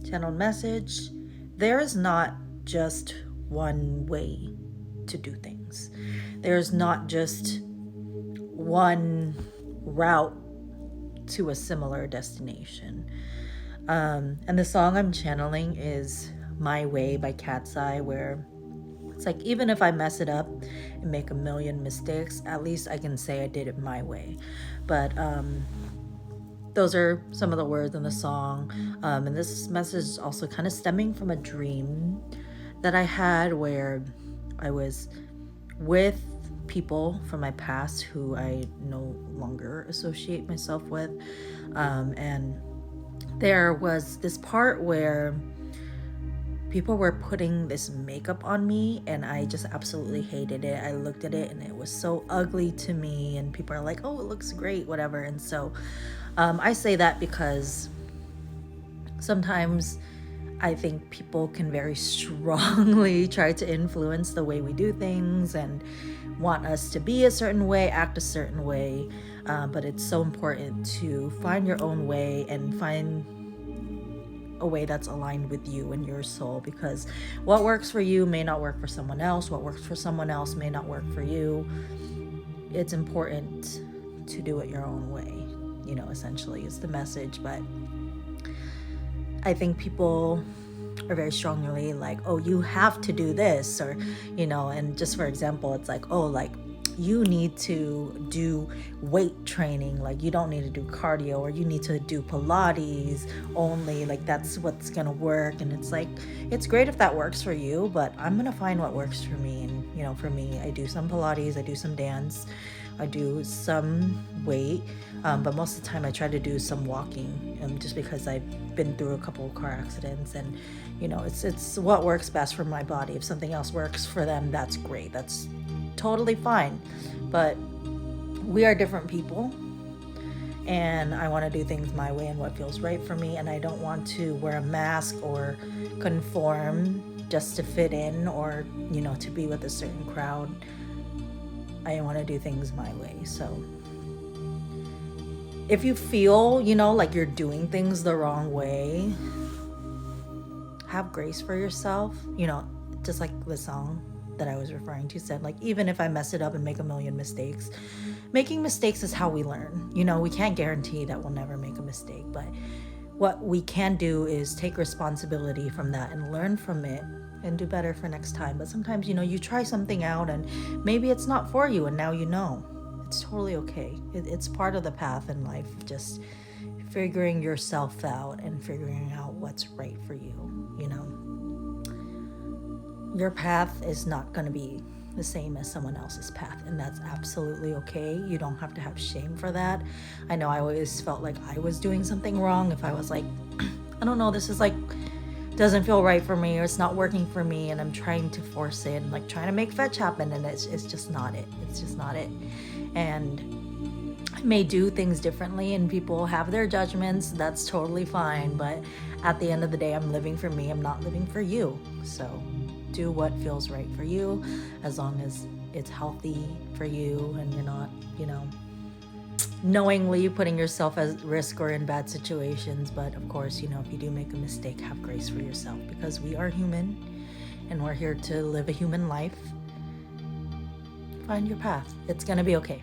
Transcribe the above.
channeled message. There is not just one way to do things. There's not just one route to a similar destination. And the song I'm channeling is My Way by Cat's Eye, where it's like, even if I mess it up and make a million mistakes, at least I can say I did it my way. But those are some of the words in the song. And this message is also kind of stemming from a dream that I had where I was with people from my past who I no longer associate myself with. And there was this part where people were putting this makeup on me and I just absolutely hated it. I looked at it and it was so ugly to me, and people are like, oh, it looks great, whatever. And so I say that because sometimes I think people can very strongly try to influence the way we do things and want us to be a certain way, act a certain way. But it's so important to find your own way and find a way that's aligned with you and your soul, because what works for you may not work for someone else. What works for someone else may not work for you. It's important to do it your own way, essentially is the message. But I think people are very strongly like, oh, you have to do this, or, and just for example, it's like, oh, like, you need to do weight training, like you don't need to do cardio, or you need to do Pilates only, like that's what's gonna work. And it's like, it's great if that works for you, but I'm gonna find what works for me. And for me, I do some Pilates, I do some dance, I do some weight, but most of the time I try to do some walking, just because I've been through a couple of car accidents, and it's what works best for my body. If something else works for them, that's great, that's totally fine. But we are different people, and I want to do things my way and what feels right for me. And I don't want to wear a mask or conform just to fit in, or to be with a certain crowd. I want to do things my way. So if you feel like you're doing things the wrong way, have grace for yourself. Just like the song that I was referring to said, like, even if I mess it up and make a million mistakes, making mistakes is how we learn. We can't guarantee that we'll never make a mistake, but what we can do is take responsibility from that and learn from it and do better for next time. But sometimes, you try something out and maybe it's not for you, and now it's totally okay. It's part of the path in life, just figuring yourself out and figuring out what's right for you. Your path is not going to be the same as someone else's path, and that's absolutely okay. You don't have to have shame for that. I know I always felt like I was doing something wrong if I was like, I don't know, this is like doesn't feel right for me, or it's not working for me, and I'm trying to force it and like trying to make fetch happen, and it's just not it. It's just not it. And I may do things differently and people have their judgments. That's totally fine, but at the end of the day, I'm living for me. I'm not living for you. So do what feels right for you, as long as it's healthy for you and you're not, knowingly putting yourself at risk or in bad situations. But of course, if you do make a mistake, have grace for yourself, because we are human and we're here to live a human life. Find your path. It's gonna be okay.